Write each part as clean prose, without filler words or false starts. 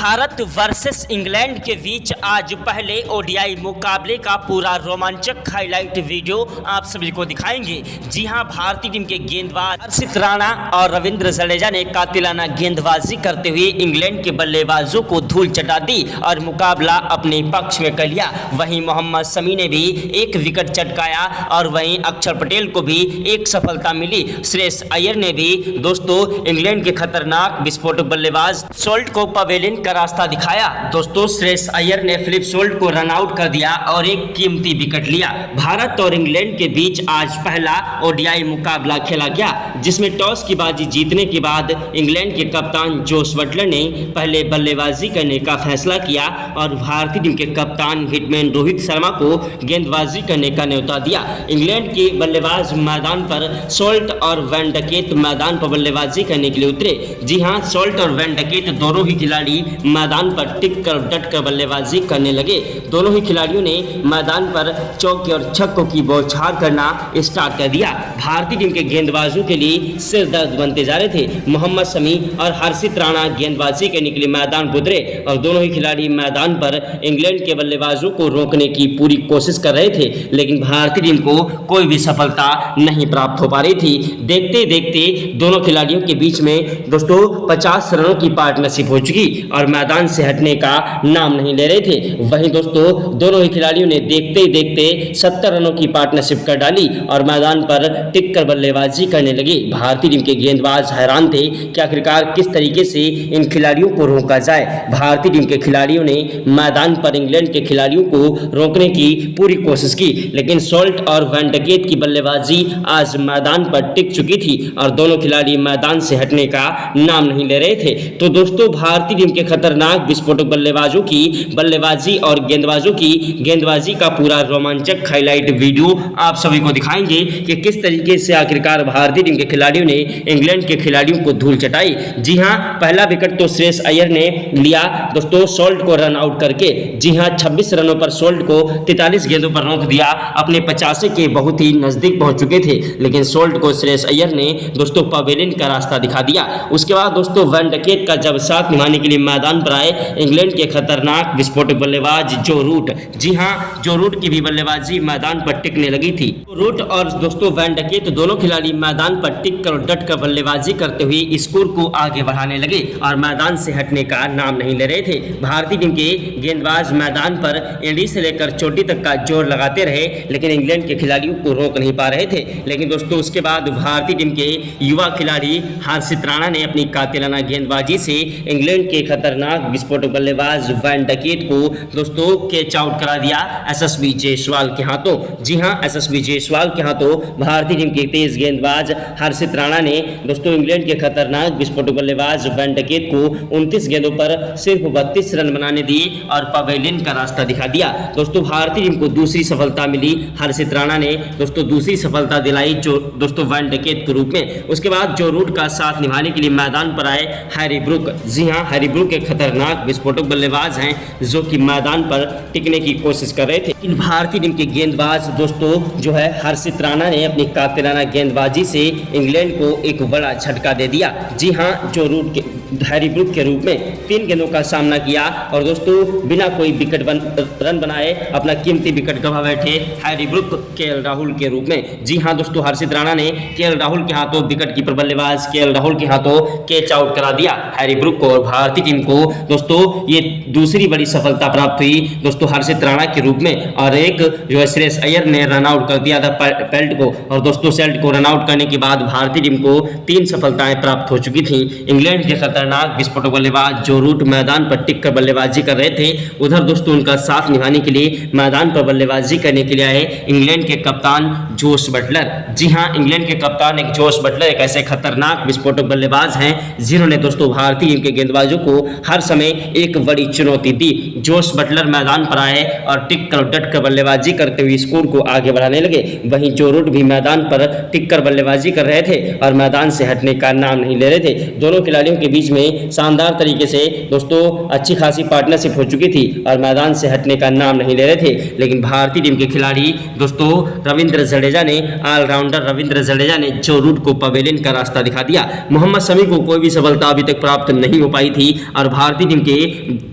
Bharat versus England के बीच आज पहले ओडीआई मुकाबले का पूरा रोमांचक हाईलाइट वीडियो आप सभी को दिखाएंगे। जी हां, भारतीय टीम के गेंदबाज हर्षित राणा और रविंद्र जडेजा ने कातिलाना गेंदबाजी करते हुए इंग्लैंड के बल्लेबाजों को धूल चटा दी और मुकाबला अपने पक्ष में कर लिया। वहीं मोहम्मद शमी ने भी एक विकेट चटकाया और वहीं अक्षर पटेल को भी एक सफलता मिली। श्रेयस अय्यर ने भी दोस्तों इंग्लैंड के खतरनाक विस्फोटक बल्लेबाज सोल्ट को पवेलियन का रास्ता दिखाया। दोस्तों श्रेयस अय्यर ने फिलिप सोल्ट को रन आउट कर दिया और एक कीमती विकेट लिया। भारत और इंग्लैंड के बीच आज पहला ओडीआई मुकाबला खेला गया, जिसमें टॉस की बाजी जीतने के बाद इंग्लैंड के कप्तान जोस बटलर ने पहले बल्लेबाजी करने का फैसला किया और भारतीय टीम के कप्तान हिटमैन रोहित शर्मा को गेंदबाजी करने का न्योता दिया। इंग्लैंड के बल्लेबाज मैदान पर सोल्ट और वैन डकेट मैदान पर बल्लेबाजी करने के लिए उतरे। जी हां, सोल्ट और वैन डकेट दोनों ही खिलाड़ी मैदान पर टिक कर डट कर बल्लेबाजी करने लगे। दोनों ही खिलाड़ियों ने मैदान पर चौके और छक्कों की बौछार करना स्टार्ट कर दिया। भारतीय टीम के गेंदबाजों के लिए सिर दर्द बनते जा रहे थे। मोहम्मद शमी और हर्षित राणा गेंदबाजी करने के लिए मैदान पर उतरे और दोनों ही खिलाड़ी मैदान पर इंग्लैंड के बल्लेबाजों को रोकने की पूरी कोशिश कर रहे थे, लेकिन भारतीय टीम को कोई भी सफलता नहीं प्राप्त हो पा रही थी। देखते देखते दोनों खिलाड़ियों के बीच में दोस्तों 50 रनों की पार्टनरशिप हो चुकी और मैदान से हटने का नाम नहीं ले रहे थे। वहीं दोस्तों दोनों ही खिलाड़ियों ने देखते ही देखते 70 रनों की पार्टनरशिप कर डाली और मैदान पर टिक कर बल्लेबाजी करने लगे। भारतीय टीम के गेंदबाज हैरान थे कि आखिरकार किस तरीके से इन खिलाड़ियों को रोका जाए। भारतीय टीम के खिलाड़ियों ने मैदान पर इंग्लैंड के खिलाड़ियों को रोकने की पूरी कोशिश की, लेकिन सोल्ट और वैन डकेट की बल्लेबाजी आज मैदान पर टिक चुकी थी और दोनों खिलाड़ी मैदान से हटने का नाम नहीं ले रहे थे। तो दोस्तों भारतीय टीम के खतरनाक विस्फोटक बल्लेबाजों की बल्लेबाजी और गेंदबाजों की गेंदबाजी का पूरा रोमांचक हाईलाइट वीडियो आप सभी को दिखाएंगे कि किस तरीके से आखिरकार भारतीय टीम के खिलाड़ियों ने इंग्लैंड के खिलाड़ियों को धूल चटाई। जी हां, पहला विकेट तो श्रेयस अय्यर ने लिया दोस्तों सोल्ट को रन आउट करके। जी हां, 26 रनों पर सोल्ट को 43 गेंदों पर रोक दिया। अपने 50 के बहुत ही नजदीक पहुंच चुके थे, लेकिन सोल्ट को श्रेयस अय्यर ने दोस्तों पवेलियन का रास्ता दिखा दिया। उसके बाद दोस्तों वैन डकेट का जब साथ निभाने के लिए मैदान पर आए इंग्लैंड के खतरनाक विस्फोटक बल्लेबाज जो रूट। जी हां, जो रूट की भी बल्लेबाजी मैदान पर टिकने लगी थी। रूट और दोस्तों वैन डकेट दोनों खिलाड़ी मैदान पर टिक कर डट कर बल्लेबाजी करते हुए स्कोर को आगे बढ़ाने लगे और मैदान से हटने का नाम नहीं ले रहे थे। भारतीय टीम के गेंदबाज मैदान पर एड़ी से लेकर चोटी तक का जोर लगाते रहे, लेकिन इंग्लैंड के खिलाड़ियों को रोक नहीं पा रहे थे। लेकिन दोस्तों उसके बाद भारतीय टीम के युवा खिलाड़ी हर्षित राणा ने अपनी कातिलाना गेंदबाजी से इंग्लैंड के खतरनाक विस्फोटक बल्लेबाज वैन डकेट को दोस्तों कैच आउट करा दिया एसएसबी जायसवाल के हाथों। जी हां, एसएसबी जायसवाल के हाथों भारतीय टीम के तेज गेंदबाज हर्षित राणा ने दोस्तों इंग्लैंड के खतरनाक विस्फोटक बल्लेबाज वैन डकेट को 29 गेंदों पर सिर्फ 32 रन बनाने दिए और पवेलियन का रास्ता दिखा दिया। दोस्तों भारतीय टीम को दूसरी सफलता मिली। हर्षित राणा ने दोस्तों दूसरी सफलता दिलाई जो दोस्तों वैन डकेट के रूप में। उसके बाद जो रूट का साथ निभाने के लिए मैदान पर आए हैरी ब्रूक। जी हां, हैरी ब्रूक एक खतरनाक विस्फोटक बल्लेबाज हैं जो कि मैदान पर टिकने की कोशिश कर रहे थे। इन भारतीय टीम के गेंदबाज दोस्तों जो है हर्षित राणा ने अपनी कातिलाना गेंदबाजी से इंग्लैंड को एक बड़ा झटका दे दिया। जी हां, जो रूट के हैरी ब्रूक के रूप में 3 गेंदों का सामना किया और दोस्तों बिना कोई विकेट रन बनाए अपना कीमती विकेट गंवा बैठे हैरी ब्रूक केएल राहुल के रूप में। जी हां दोस्तों, हर्षित राणा ने केएल राहुल के हाथों विकेट कीपर बल्लेबाज केएल राहुल के हाथों कैच आउट करा दिया हैरी ब्रूक को और भारतीय टीम को दोस्तों ये दूसरी बड़ी सफलता प्राप्त हुई दोस्तों हर्षित राणा के रूप में। और एक जो है श्रेयस अय्यर ने रन आउट कर दिया था पेल्ट को और दोस्तों सेल्ट को रन आउट करने के बाद भारतीय टीम को 3 सफलताएं प्राप्त हो चुकी थी। इंग्लैंड के खतरनाक विस्फोटक बल्लेबाज जो रूट मैदान पर टिक कर बल्लेबाजी कर रहे थे, उधर दोस्तों उनका साथ निभाने के लिए मैदान पर बल्लेबाजी करने के लिए आए इंग्लैंड के कप्तान जोस बटलर। जी हां, इंग्लैंड के कप्तान एक जोस बटलर एक ऐसे खतरनाक विस्फोटक बल्लेबाज हैं जिन्होंने दोस्तों भारतीय टीम के गेंदबाजों को हर समय एक बड़ी चुनौती दी। जोस बटलर मैदान पर आए और टिक कर डट कर बल्लेबाजी करते हुए स्कोर को आगे बढ़ाने लगे। वहीं जो रूट भी मैदान पर टिक कर बल्लेबाजी कर रहे थे और मैदान से हटने का नाम नहीं ले रहे थे। दोनों खिलाड़ियों के बीच बीच में शानदार तरीके से दोस्तों अच्छी खासी पार्टनरशिप हो चुकी थी और मैदान से हटने का नाम नहीं ले रहे थे। लेकिन भारतीय टीम के खिलाड़ी दोस्तों रविंद्र जडेजा ने, ऑलराउंडर रविंद्र जडेजा ने जो रूट को पवेलियन का रास्ता दिखा दिया। मोहम्मद शमी को कोई भी सफलता अभी तक प्राप्त नहीं हो पाई थी और भारतीय टीम के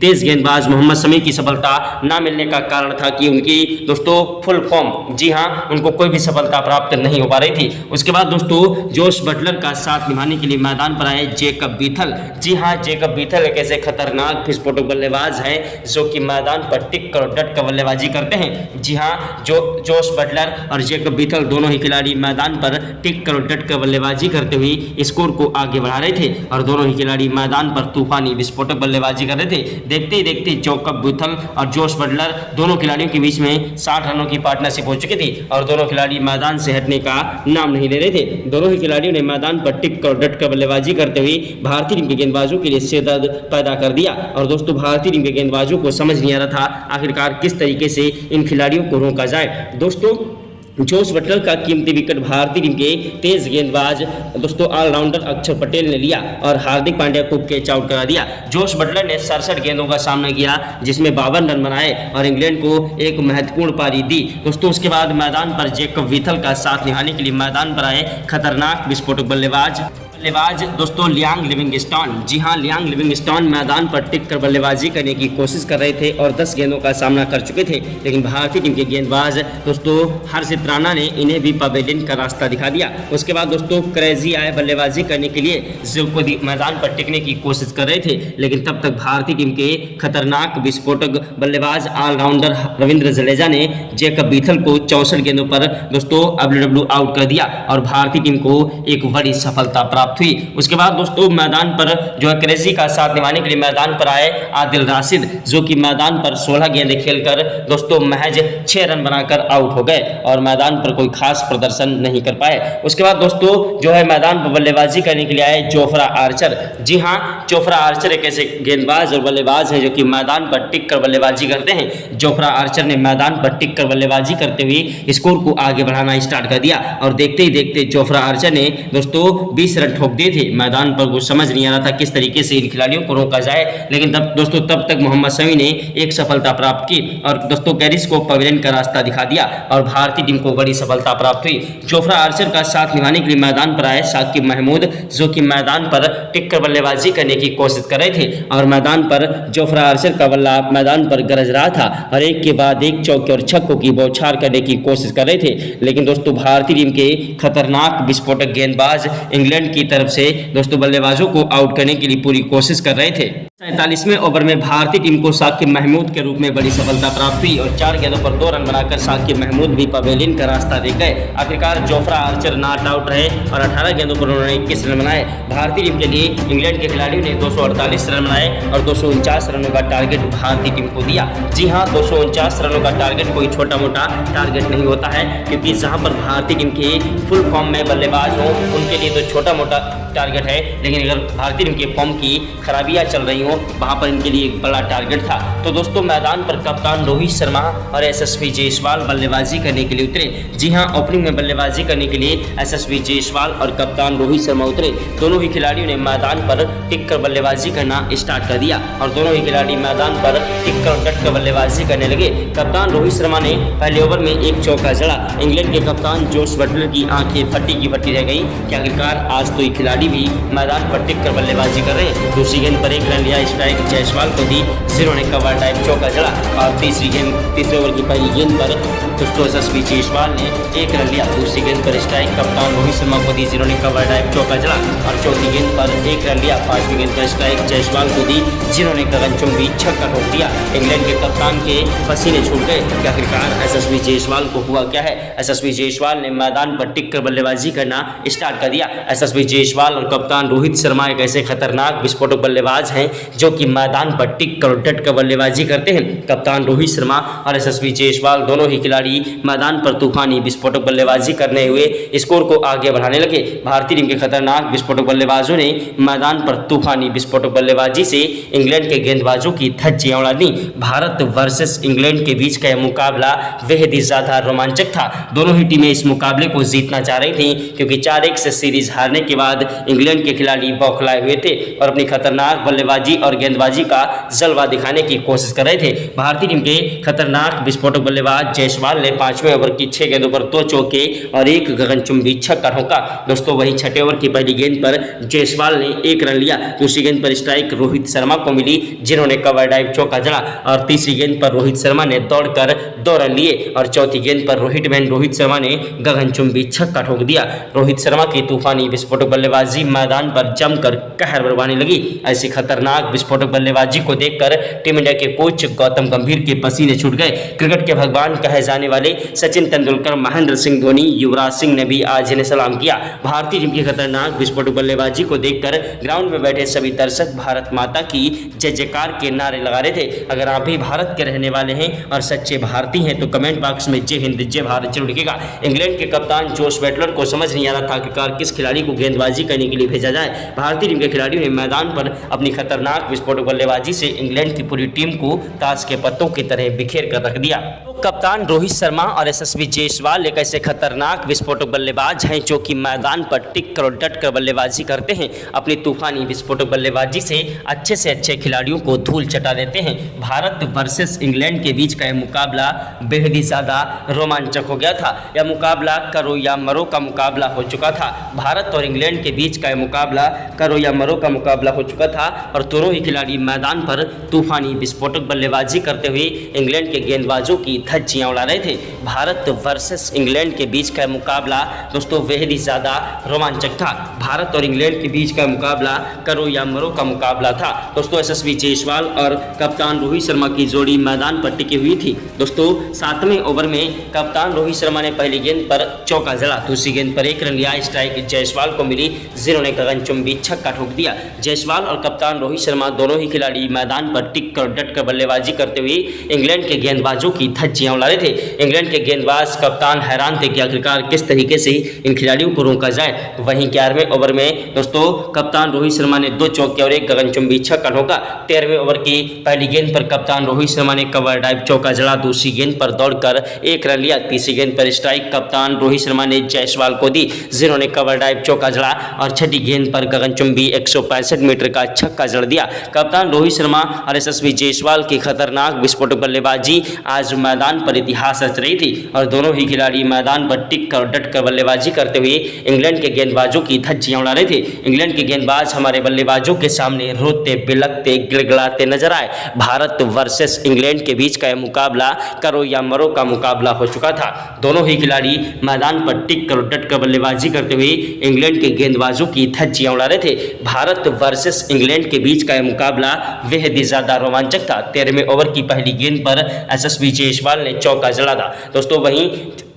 तेज गेंदबाज मोहम्मद शमी की सफलता ना मिलने का कारण था कि उनकी दोस्तों फुल फॉर्म, जी हाँ, उनको कोई भी सफलता प्राप्त नहीं हो पा रही थी। उसके बाद दोस्तों जोश बटलर का साथ निभाने के लिए मैदान पर आए जेकब बीथल। जी हाँ, जेकब बीथल एक ऐसे खतरनाक विस्फोटक बल्लेबाज हैं जो कि मैदान पर टिक कर डट कर बल्लेबाजी करते हैं। जी हाँ, जोश बटलर और जेकब बीथल दोनों ही खिलाड़ी मैदान पर टिक कर डट कर बल्लेबाजी करते हुए स्कोर को आगे बढ़ा रहे थे और दोनों ही खिलाड़ी मैदान पर तूफानी विस्फोटक बल्लेबाजी कर रहे थे। देखते ही देखते जेकब बीथल और जोश बटलर दोनों खिलाड़ियों के बीच में 60 रनों की पार्टनरशिप हो चुकी थी और दोनों खिलाड़ी मैदान से हटने का नाम नहीं ले रहे थे। दोनों ही खिलाड़ियों ने मैदान पर टिक कर डट कर बल्लेबाजी करते हुए भारतीय टीम के गेंदबाजों के लिए सिरदर्द पैदा कर दिया और दोस्तों भारतीय टीम के गेंदबाजों को समझ नहीं आ रहा था आखिरकार किस तरीके से इन खिलाड़ियों को रोका जाए। दोस्तों जोश बटलर का कीमती विकेट भारतीय टीम के तेज गेंदबाज दोस्तों ऑलराउंडर अक्षर पटेल ने लिया और हार्दिक पांड्या को कैच आउट करा दिया। जोश बटलर ने 67 गेंदों का सामना किया जिसमें 52 रन बनाए और इंग्लैंड को एक महत्वपूर्ण पारी दी। दोस्तों उसके बाद मैदान पर जेकब बीथल का साथ निभाने के लिए मैदान पर आए खतरनाक विस्फोटक बल्लेबाज दोस्तों लियांग लिविंगस्टोन। जी हां, लियांग लिविंगस्टोन मैदान पर टिक कर बल्लेबाजी करने की कोशिश कर रहे थे और 10 गेंदों का सामना कर चुके थे। लेकिन भारतीय टीम के गेंदबाज दोस्तों हर्षित राणा ने इन्हें भी पवेलियन का रास्ता दिखा दिया। उसके बाद दोस्तों क्रेजी आए बल्लेबाजी करने के लिए जो को मैदान पर टिकने की कोशिश कर रहे थे। लेकिन तब तक भारतीय टीम के खतरनाक विस्फोटक बल्लेबाज ऑलराउंडर रविंद्र जडेजा ने जेकब बीथल को 64 गेंदों पर दोस्तों WW आउट कर दिया और भारतीय टीम को एक बड़ी सफलता प्राप्त हुई। उसके बाद दोस्तों मैदान पर जो है क्रेजी का साथ निभाने के लिए मैदान पर आए आदिल राशिद, जो कि मैदान पर 16 गेंदें खेलकर दोस्तों महज 6 रन बनाकर आउट हो गए और मैदान पर कोई खास प्रदर्शन नहीं कर पाए। उसके बाद दोस्तों जो है मैदान पर बल्लेबाजी करने के लिए आए जोफ्रा आर्चर। जी हां, जोफ्रा आर्चर एक ऐसे गेंदबाज और बल्लेबाज हैं जो कि मैदान पर टिक कर बल्लेबाजी करते हैं। जोफ्रा आर्चर ने मैदान पर टिक कर बल्लेबाजी करते हुए स्कोर को आगे बढ़ाना स्टार्ट कर दिया और देखते ही देखते जोफ्रा आर्चर ने दोस्तों 20 रन ठोक दिए थे। मैदान पर वो समझ नहीं आ रहा था किस तरीके से इन खिलाड़ियों को रोका जाए। लेकिन तब तक मोहम्मद शमी ने एक सफलता प्राप्त की और दोस्तों कैरिस को पवेलियन का रास्ता दिखा दिया और भारतीय टीम को बड़ी सफलता प्राप्त हुई। जोफ्रा आर्चर का साथ निभाने के लिए मैदान पर आए साकिब महमूद, जो कि मैदान पर टिक कर बल्लेबाजी करने की कोशिश कर रहे थे और मैदान पर जोफ्रा आर्चर का बल्ला मैदान पर गरज रहा था और एक के बाद एक चौके और छक्कों की बौछार करने की कोशिश कर रहे थे। लेकिन दोस्तों भारतीय टीम के खतरनाक विस्फोटक गेंदबाज इंग्लैंड की तरफ से दोस्तों बल्लेबाजों को आउट करने के लिए पूरी कोशिश कर रहे थे। 47वें ओवर में भारतीय टीम को साकिब महमूद के रूप में बड़ी सफलता प्राप्त हुई और 4 गेंदों पर 2 रन बनाकर साकिब महमूद भी पवेलियन का रास्ता दे गए। आखिरकार जोफ्रा आर्चर नॉट आउट रहे और 18 गेंदों पर उन्होंने 21 रन बनाए। भारतीय टीम के लिए इंग्लैंड के खिलाड़ियों ने 248 रन बनाए और 249 रनों का टारगेट भारतीय टीम को दिया। जी हाँ, 249 रनों का टारगेट कोई छोटा मोटा टारगेट नहीं होता है, क्योंकि जहाँ पर भारतीय टीम के फुल फॉर्म में बल्लेबाज हों उनके लिए तो छोटा मोटा टारगेट है, लेकिन अगर भारतीय टीम के फॉर्म की खराबियां चल रही हो वहां पर इनके लिए एक बड़ा टारगेट था। तो दोस्तों मैदान पर कप्तान रोहित शर्मा और एसएसवी जायसवाल बल्लेबाजी करने के लिए उतरे। जी हां, ओपनिंग में बल्लेबाजी करने के लिए एसएसवी जायसवाल और कप्तान रोहित शर्मा उतरे। दोनों ही खिलाड़ियों ने मैदान पर टिक कर बल्लेबाजी करना स्टार्ट कर दिया और दोनों ही खिलाड़ी मैदान पर टिक कर डट कर बल्लेबाजी करने लगे। कप्तान रोहित शर्मा ने पहले ओवर में एक चौका जड़ा। इंग्लैंड के कप्तान जोश बटलर की आंखें फटी की फटी रह गई कि आखिरकार आज तो ये खिलाड़ी भी मैदान पर टिक कर बल्लेबाजी कर रहे हैं। दूसरी गेंद पर 1 रन लिया, स्ट्राइक जायसवाल को दी, जिन्होंने कवर टाइप चौका जड़ा और तीसरे ओवर की पहली गेंद पर दोस्तों एसएसवी जायसवाल ने 1 रन लिया। दूसरी गेंद पर स्ट्राइक कप्तान रोहित शर्मा को दी, जिन्होंने कवर टाइप चौका जड़ा और चौथी गेंद पर 1 रन लिया। 5वीं गेंद पर स्ट्राइक जायसवाल को दी, जिन्होंने गगनचुंबी छक्का ठोक दिया। इंग्लैंड के कप्तान के पसीने छूट गए कि आखिरकार एसएसवी जायसवाल को हुआ क्या है। एसएसवी जायसवाल ने मैदान पर टिक कर बल्लेबाजी करना स्टार्ट कर दिया। एसएसवी जायसवाल और कप्तान रोहित शर्मा एक ऐसे खतरनाक विस्फोटक बल्लेबाज हैं जो कि मैदान पर टिक कर डट कर बल्लेबाजी करते हैं। कप्तान रोहित शर्मा और एसएसवी जायसवाल दोनों ही खिलाड़ी मैदान पर तूफानी विस्फोटक बल्लेबाजी करने हुए स्कोर को आगे बढ़ाने लगे। भारतीय टीम के खतरनाक विस्फोटक बल्लेबाजों ने मैदान पर तूफानी विस्फोटक बल्लेबाजी से इंग्लैंड के गेंदबाजों की धज्जियां उड़ा दी। भारत वर्सेस इंग्लैंड के बीच का यह मुकाबला बेहद ही ज्यादा रोमांचक था। दोनों ही टीमें इस मुकाबले को जीतना चाह रही थी, क्योंकि 4-1 से सीरीज हारने के बाद इंग्लैंड के खिलाड़ी बौखलाए हुए थे और अपनी खतरनाक बल्लेबाजी और गेंदबाजी का जलवा दिखाने की कोशिश कर रहे थे। भारतीय टीम के खतरनाक विस्फोटक बल्लेबाज जायसवाल ने 5वें ओवर की 6 गेंदों पर 2 चौके और 1 गगनचुंबी छक्का ठोका। दोस्तों वहीं 6ठे ओवर की पहली गेंद पर जायसवाल ने 1 रन लिया। दूसरी गेंद पर स्ट्राइक रोहित शर्मा को मिली, जिन्होंने कवर ड्राइव चौका जड़ा और तीसरी गेंद पर रोहित शर्मा ने दौड़कर 2 रन लिए और चौथी गेंद पर रोहित शर्मा ने गगनचुंबी छक्का ठोक दिया। रोहित शर्मा की तूफानी विस्फोटक बल्लेबाजी मैदान पर जमकर कहर बरपाने लगी। ऐसी खतरनाक विस्फोटक बल्लेबाजी को देखकर टीम इंडिया के कोच गौतम गंभीर के पसीने छूट गए। क्रिकेट के भगवान कहे जाने वाले सचिन तेंदुलकर, महेंद्र सिंह धोनी, युवराज सिंह ने भी आज इन्हें सलाम किया। भारतीय टीम की खतरनाक विस्फोटक बल्लेबाजी को देखकर ग्राउंड में बैठे सभी दर्शक भारत माता की जय जयकार के नारे लगा रहे थे। अगर आप भी भारत के रहने वाले हैं और सच्चे भारतीय हैं तो कमेंट बॉक्स में जय हिंद जय भारत जरूर लिखिएगा। इंग्लैंड के कप्तान जोश बटलर को समझ नहीं आ रहा था आखिरकार किस खिलाड़ी को गेंदबाजी करने के लिए भेजा जाए। भारतीय टीम के खिलाड़ियों ने मैदान पर अपनी खतरनाक विस्फोटक बल्लेबाजी से इंग्लैंड की पूरी टीम को ताश के पत्तों की तरह बिखेर कर रख दिया। कप्तान रोहित शर्मा और यशस्वी जायसवाल एक ऐसे खतरनाक विस्फोटक बल्लेबाज हैं जो कि मैदान पर टिक कर और डट कर बल्लेबाजी करते हैं। अपनी तूफानी विस्फोटक बल्लेबाजी से अच्छे खिलाड़ियों को धूल चटा देते हैं। भारत वर्सेस इंग्लैंड के बीच का यह मुकाबला बेहद ही ज़्यादा रोमांचक हो गया था। यह मुकाबला करो या मरो का मुकाबला हो चुका था। भारत और इंग्लैंड के बीच का यह मुकाबला करो या मरो का मुकाबला हो चुका था और दोनों ही खिलाड़ी मैदान पर तूफानी विस्फोटक बल्लेबाजी करते हुए इंग्लैंड के गेंदबाजों की धज्जियां उड़ा रहे थे। भारत वर्सेस इंग्लैंड के बीच का मुकाबला दोस्तों बेहद ही ज़्यादा रोमांचक था। भारत और इंग्लैंड के बीच का मुकाबला करो या मरो का मुकाबला था। दोस्तों यशस्वी जायसवाल और कप्तान रोहित शर्मा की जोड़ी मैदान पर टिकी हुई थी। दोस्तों 7वें ओवर में कप्तान रोहित शर्मा ने पहली गेंद पर चौका जड़ा, दूसरी गेंद पर 1 रन लिया। स्ट्राइक जायसवाल को मिली, जिन्होंने गगनचुंबी छक्का ठोक दिया। जायसवाल और कप्तान रोहित शर्मा दोनों ही खिलाड़ी मैदान पर टिक कर डट कर बल्लेबाजी करते हुए इंग्लैंड के गेंदबाजों की धज्जियां उड़ा रहे थे। इंग्लैंड के गेंदबाज कप्तान हैरान थे कि आखिरकार किस तरीके से इन खिलाड़ियों को रोका जाए। वहीं 11वें ओवर में दोस्तों कप्तान रोहित शर्मा ने 2 चौके और 1 गगनचुंबी छक्का ठोका। 13वें ओवर की पहली गेंद पर कप्तान रोहित शर्मा ने कवर ड्राइव चौका जड़ा, दूसरी गेंद पर दौड़कर 1 रन लिया। तीसरी गेंद पर स्ट्राइक कप्तान रोहित शर्मा ने जायसवाल को दी, जिन्होंने कवर ड्राइव चौका जड़ा और छठी गेंद पर गगनचुंबी 165 मीटर का छक्का जड़ दिया। कप्तान रोहित शर्मा और यशस्वी जायसवाल की खतरनाक विस्फोटक बल्लेबाजी आज मैदान पर इतिहास रच रही थी और दोनों ही खिलाड़ी मैदान पर टिक कर डट कर बल्लेबाजी करते हुए इंग्लैंड के गेंदबाजों की धज्जियां उड़ा रहे थे। इंग्लैंड के गेंदबाज हमारे बल्लेबाजों के सामने रोते बिलखते गिड़गिड़ाते नजर आए। भारत वर्सेस इंग्लैंड के बीच का यह मुकाबला करो या मरो का मुकाबला हो चुका था। दोनों ही खिलाड़ी मैदान पर टिक कर डट कर बल्लेबाजी करते हुए इंग्लैंड के गेंदबाजों की धज्जियां उड़ा रहे थे। भारत वर्सेस इंग्लैंड के बीच का यह मुकाबला बेहद ही ज्यादा रोमांचक था। 13वें ओवर की पहली गेंद पर यशस्वी जायसवाल ने चौका जड़ा था। दोस्तों वहीं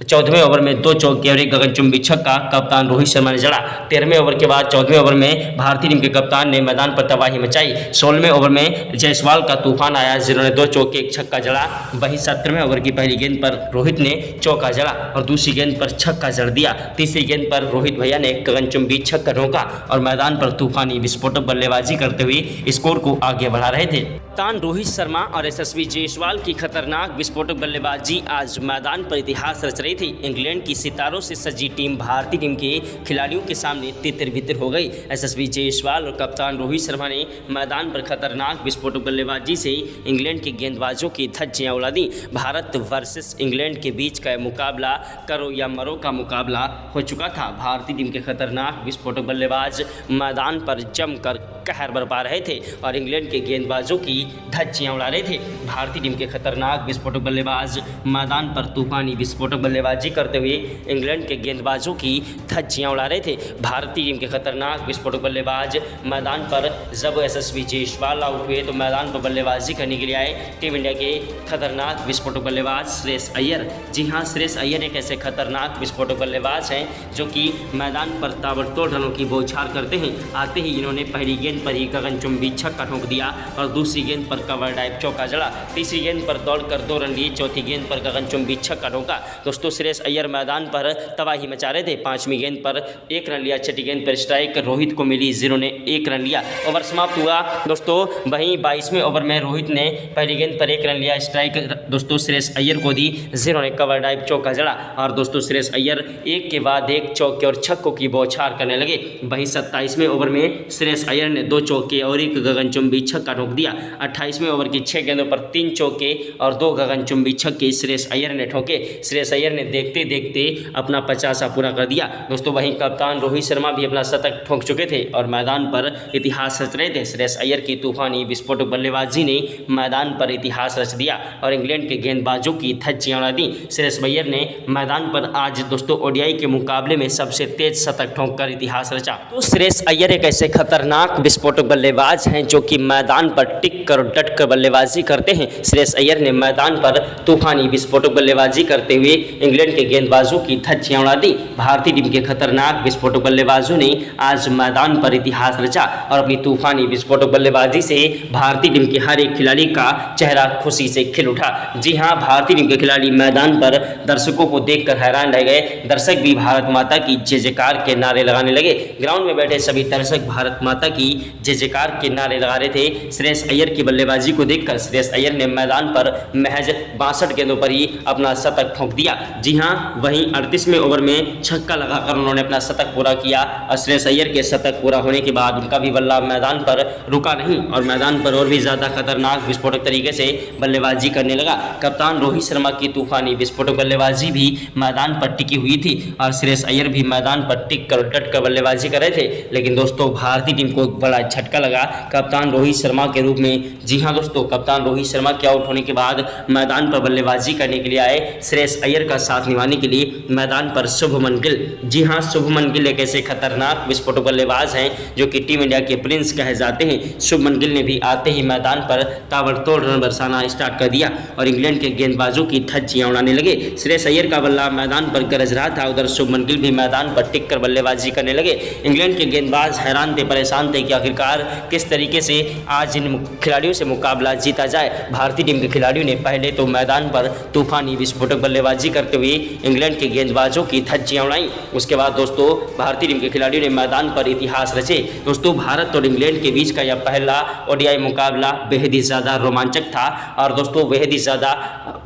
14वें ओवर में 2 चौके और 1 गगनचुंबी छक्का कप्तान रोहित शर्मा ने जड़ा। 13वें ओवर के बाद 14वें ओवर में भारतीय टीम के कप्तान ने मैदान पर तबाही मचाई। 16वें ओवर में जायसवाल का तूफान आया, जिन्होंने 2 चौके 1 छक्का जड़ा। वहीं 17वें ओवर की पहली गेंद पर रोहित ने चौका जड़ा और दूसरी गेंद पर छक्का जड़ दिया। तीसरी गेंद पर रोहित भैया ने गगनचुंबी छक्का ठोका और मैदान पर तूफानी विस्फोटक बल्लेबाजी करते हुए स्कोर को आगे बढ़ा रहे थे। कप्तान रोहित शर्मा और यशस्वी जायसवाल की खतरनाक विस्फोटक बल्लेबाजी आज मैदान पर इतिहास रच रही थी। इंग्लैंड की सितारों से सजी टीम भारतीय टीम के खिलाड़ियों के सामने तितर-बितर हो गई। यशस्वी जायसवाल और कप्तान रोहित शर्मा ने मैदान पर खतरनाक विस्फोटक बल्लेबाजी से इंग्लैंड के गेंदबाजों की धज्जियां उड़ा दी। भारत वर्सेस इंग्लैंड के बीच का मुकाबला करो या मरो का मुकाबला हो चुका था। भारतीय टीम के खतरनाक विस्फोटक बल्लेबाज मैदान पर जमकर कहर बरपा रहे थे और इंग्लैंड के गेंदबाजों की धज्जियां उड़ा रहे थे। भारतीय टीम के खतरनाक विस्फोटक बल्लेबाज मैदान पर तूफानी विस्फोटक बल्लेबाजी करते हुए इंग्लैंड के गेंदबाजों की धज्जियां उड़ा रहे थे। भारतीय टीम के खतरनाक विस्फोटक बल्लेबाज मैदान पर जब यशस्वी जायसवाल आउट हुए तो मैदान पर बल्लेबाजी करने के लिए आए टीम इंडिया के खतरनाक विस्फोटक बल्लेबाज श्रेयस अय्यर। जी हाँ, श्रेयस अय्यर एक ऐसे खतरनाक विस्फोटक बल्लेबाज हैं जो कि मैदान पर ताबड़तोड़ रनों की बौछार करते हैं। आते ही इन्होंने पहली गेंद पर ही गगनचुंबी छक्का ठोक दिया और दूसरी गेंद गेंद पर कवर ड्राइव चौका जड़ा, तीसरी गेंद पर दौड़कर 2 रन लिए, चौथी गेंद पर गगनचुंबी छक्का ठोका। दोस्तों श्रेयस अय्यर मैदान पर तबाही मचा रहे थे। 5वीं गेंद पर 1 रन लिया, 6ठी गेंद पर स्ट्राइक रोहित को मिली, 0 ने 1 रन लिया। ओवर समाप्त हुआ दोस्तों। वहीं 22वें ओवर में रोहित ने पहली गेंद पर 1 रन लिया, स्ट्राइक दोस्तों श्रेयस अय्यर को दी, 0 ने कवर ड्राइव चौका जड़ा। और दोस्तों श्रेयस अय्यर एक के बाद एक चौके और छक्कों की बौछार करने लगे। वहीं 27वें ओवर में श्रेयस अय्यर ने 2 चौके और 1 गगनचुंबी छक्का ठोक दिया। 28वें ओवर की 6 गेंदों पर 3 चौके और 2 गगनचुंबी छक्के श्रेयस अय्यर ने ठोके। श्रेयस अय्यर ने देखते देखते अपना 50वां पूरा कर दिया दोस्तों। वहीं कप्तान रोहित शर्मा भी अपना शतक ठोक चुके थे और मैदान पर इतिहास रच रहे थे। श्रेयस अय्यर की तूफानी विस्फोटक बल्लेबाजी ने मैदान पर इतिहास रच दिया और इंग्लैंड के गेंदबाजों की धज्जियां उड़ा दी। श्रेयस अय्यर ने मैदान पर आज दोस्तों ओडीआई के मुकाबले में सबसे तेज शतक ठोंककर इतिहास रचा। तो श्रेयस अय्यर एक ऐसे खतरनाक विस्फोटक बल्लेबाज हैं जो कि मैदान पर टिक कर डट कर बल्लेबाजी करते हैं। श्रेयस अय्यर ने मैदान पर तूफानी विस्फोटक बल्लेबाजी करते हुए इंग्लैंड के गेंदबाजों की धज्जियां उड़ा दी। भारतीय टीम के खतरनाक विस्फोटक बल्लेबाजों ने आज मैदान पर इतिहास रचा और अपनी तूफानी विस्फोटक बल्लेबाजी से भारतीय टीम के हर एक खिलाड़ी का चेहरा खुशी से खिल उठा। जी हां, भारतीय टीम के खिलाड़ी मैदान पर दर्शकों को देखकर हैरान रह गए। दर्शक भी भारत माता की जय जयकार के नारे लगाने लगे। ग्राउंड में बैठे सभी दर्शक भारत माता की जय जयकार के नारे लगा रहे थे। श्रेयस अय्यर की बल्लेबाजी को देखकर श्रेयस अय्यर ने मैदान पर महज 62 गेंदों पर ही अपना शतक ठोक दिया। जी हां, वहीं 38वें ओवर में छक्का लगाकर उन्होंने अपना शतक पूरा किया और श्रेयस अय्यर के शतक पूरा होने के बाद उनका भी बल्ला मैदान पर रुका नहीं और मैदान पर और भी ज़्यादा खतरनाक विस्फोटक तरीके से बल्लेबाजी करने लगा। कप्तान रोहित शर्मा की तूफानी विस्फोटक बल्लेबाजी भी मैदान पर टिकी हुई थी और श्रेयस अय्यर भी मैदान पर टिक कर डट कर बल्लेबाजी कर रहे थे। लेकिन दोस्तों भारतीय टीम को बड़ा झटका लगा कप्तान रोहित शर्मा के रूप में। जी हाँ दोस्तों, कप्तान रोहित शर्मा के आउट होने के बाद मैदान पर बल्लेबाजी करने के लिए आए श्रेयस अय्यर का साथ निभाने के लिए मैदान पर शुभमन गिल। जी हाँ, शुभमन गिल एक ऐसे खतरनाक विस्फोटक बल्लेबाज हैं जो कि टीम इंडिया के प्रिंस कहे जाते हैं। शुभमन गिल ने भी आते ही मैदान पर ताबड़तोड़ रन बरसाना स्टार्ट कर दिया और इंग्लैंड के गेंदबाजों की धज्जियां उड़ाने लगे। श्रेयस अय्यर का बल्ला मैदान पर गरज रहा था, उधर शुभमन गिल भी मैदान पर टिक कर बल्लेबाजी करने लगे। इंग्लैंड के गेंदबाज हैरान थे, परेशान थे कि आखिरकार किस तरीके से आज इन खिलाड़ियों से मुकाबला जीता जाए। भारतीय टीम के खिलाड़ियों ने पहले तो मैदान पर तूफानी विस्फोटक बल्लेबाजी करते हुए इंग्लैंड के गेंदबाजों की धज्जियां उड़ाई। उसके बाद दोस्तों भारतीय टीम के खिलाड़ियों ने मैदान पर इतिहास रचे। दोस्तों भारत और इंग्लैंड के बीच का यह पहला ओडीआई मुकाबला बेहद ही ज़्यादा रोमांचक था और दोस्तों बेहद ही ज़्यादा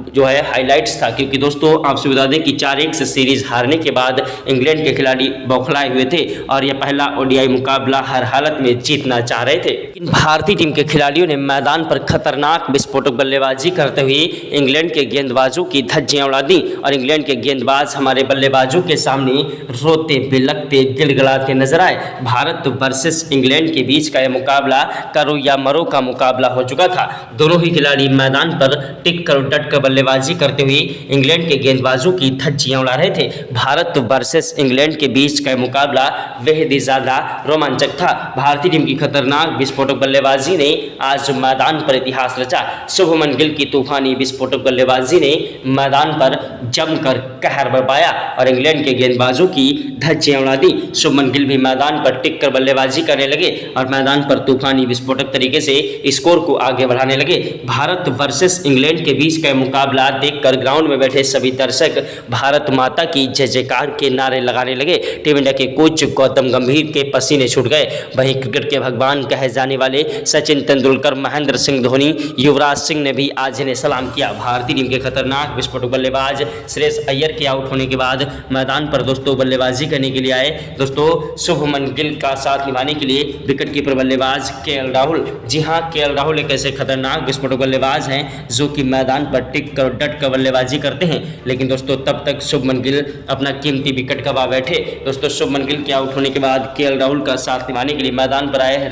जो है हाईलाइट्स था, क्योंकि दोस्तों आपसे बता दें कि 4-1 से सीरीज हारने के बाद इंग्लैंड के खिलाड़ी बौखलाए हुए थे और यह पहला ओडीआई मुकाबला हर हालत में जीतना चाह रहे थे। भारतीय टीम के खिलाड़ियों ने मैदान पर खतरनाक विस्फोटक बल्लेबाजी करते हुए इंग्लैंड के गेंदबाजों की धज्जियां उड़ा दी और इंग्लैंड के गेंदबाज हमारे बल्लेबाजों के सामने रोते बिलखते गिड़गिड़ाते नजर आए। भारत वर्सेस इंग्लैंड के बीच का यह मुकाबला करो या मरो का मुकाबला हो चुका था। दोनों ही खिलाड़ी मैदान पर टिक कर डट कर बल्लेबाजी करते हुए इंग्लैंड के गेंदबाजों की धज्जियां उड़ा रहे थे। भारत वर्सेस इंग्लैंड के बीच का मुकाबला बेहद ही ज़्यादा रोमांचक था। भारतीय टीम की खतरनाक विस्फोटक बल्लेबाजी ने आज मैदान पर इतिहास रचा। शुभमन गिल की तूफानी विस्फोटक बल्लेबाजी ने मैदान पर जमकर कहर बरपाया और इंग्लैंड के गेंदबाजों की धज्जियां उड़ा दी। शुभमन गिल भी मैदान पर टिक कर बल्लेबाजी करने लगे और मैदान पर तूफानी विस्फोटक तरीके से स्कोर को आगे बढ़ाने लगे। भारत वर्सेस इंग्लैंड के बीच का मुकाबला देखकर ग्राउंड में बैठे सभी दर्शक भारत माता की जय जयकार के नारे लगाने लगे। टीम इंडिया के कोच गौतम गंभीर के पसीने छूट गए। वहीं क्रिकेट के भगवान कहे जाने वाले सचिन तेंदुलकर, महेंद्र सिंह धोनी, युवराज सिंह ने भी आज इन्हें सलाम किया। भारतीय टीम के खतरनाक विस्फोटक बल्लेबाज श्रेयस अय्यर के आउट होने के बाद मैदान पर दोस्तों बल्लेबाजी करने के लिए आए दोस्तों शुभमन गिल का साथ निभाने के लिए विकेट कीपर बल्लेबाज केएल राहुल। जी हां, केएल राहुल एक ऐसे खतरनाक विस्फोटक बल्लेबाज हैं जो कि मैदान पर टिक कर डट कर बल्लेबाजी करते हैं। लेकिन दोस्तों तब तक शुभमन गिल अपना कीमती विकेट गंवा बैठे। दोस्तों शुभमन गिल के आउट होने के बाद केएल राहुल का साथ निभाने के लिए मैदान पर आए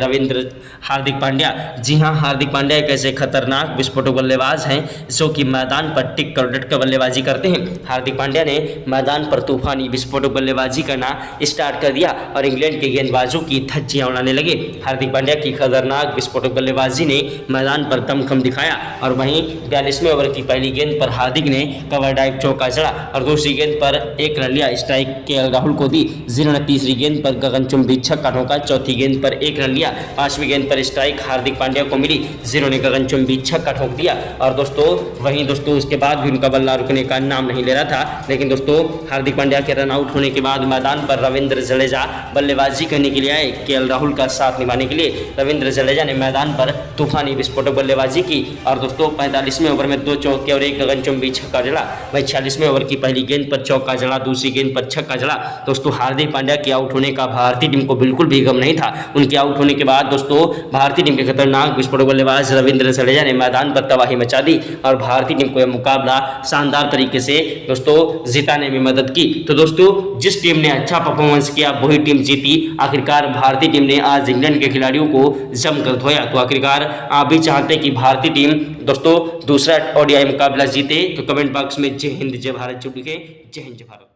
हार्दिक पांड्या। जी हां, हार्दिक पांड्या एक ऐसे खतरनाक विस्फोटक बल्लेबाज हैं जो कि मैदान पर टिक कर डट कर बल्लेबाजी करते हैं। हार्दिक पांड्या ने मैदान पर तूफानी विस्फोटक बल्लेबाजी करना स्टार्ट कर दिया और इंग्लैंड के गेंदबाजों की धज्जियां उड़ाने लगे। हार्दिक पांड्या की खतरनाक विस्फोटक बल्लेबाजी ने मैदान पर दमखम दिखाया और वहीं 42वें ओवर की पहली गेंद पर हार्दिक ने कवर ड्राइव चौका चढ़ा और दूसरी गेंद पर 1 रन लिया, स्ट्राइक केएल राहुल को दी। 0 ने तीसरी गेंद पर गगनचुंबी छक्का ठोका, चौथी गेंद पर 1 रन लिया, 5वीं गेंद पर स्ट्राइक हार्दिक पांड्या को मिली। मिली, जिन्होंने गगनचुंबी छक्का ठोक दिया। और दोस्तों वहीं दोस्तों उसके बाद भी उनका बल्ला रुकने का नाम नहीं ले रहा था। लेकिन दोस्तों हार्दिक पांड्या के रन आउट होने के बाद मैदान पर रविंद्र जडेजा बल्लेबाजी करने के लिए आए। केएल राहुल का साथ निभाने के लिए रविंद्र जडेजा ने मैदान पर तूफानी विस्फोटक बल्लेबाजी की। और दोस्तों 45वें ओवर में 2 चौके और 1 गगनचुंबी छक्का जड़ा। वहीं 46वें ओवर की पहली गेंद पर चौका जड़ा, दूसरी गेंद पर छक्का जड़ा। दोस्तों हार्दिक पांड्या के आउट होने का भारतीय टीम को बिल्कुल भी गम नहीं था। उनके आउट होने के बाद दोस्तों भारतीय टीम के खतरनाक विस्फोटक बल्लेबाज रविंद्र जडेजा ने मैदान पर तबाही मचा दी और भारतीय टीम को यह मुकाबला शानदार तरीके से दोस्तों जिताने में मदद की। तो दोस्तों जिस टीम ने अच्छा परफॉर्मेंस किया वही टीम जीती। आखिरकार भारतीय टीम ने आज इंग्लैंड के खिलाड़ियों को जमकर धोया। तो आखिरकार आप भी चाहते हैं कि भारतीय टीम दोस्तों दूसरा ओडीआई मुकाबला जीते? तो कमेंट बॉक्स में जय हिंद जय भारत लिखें। जय हिंद जय भारत।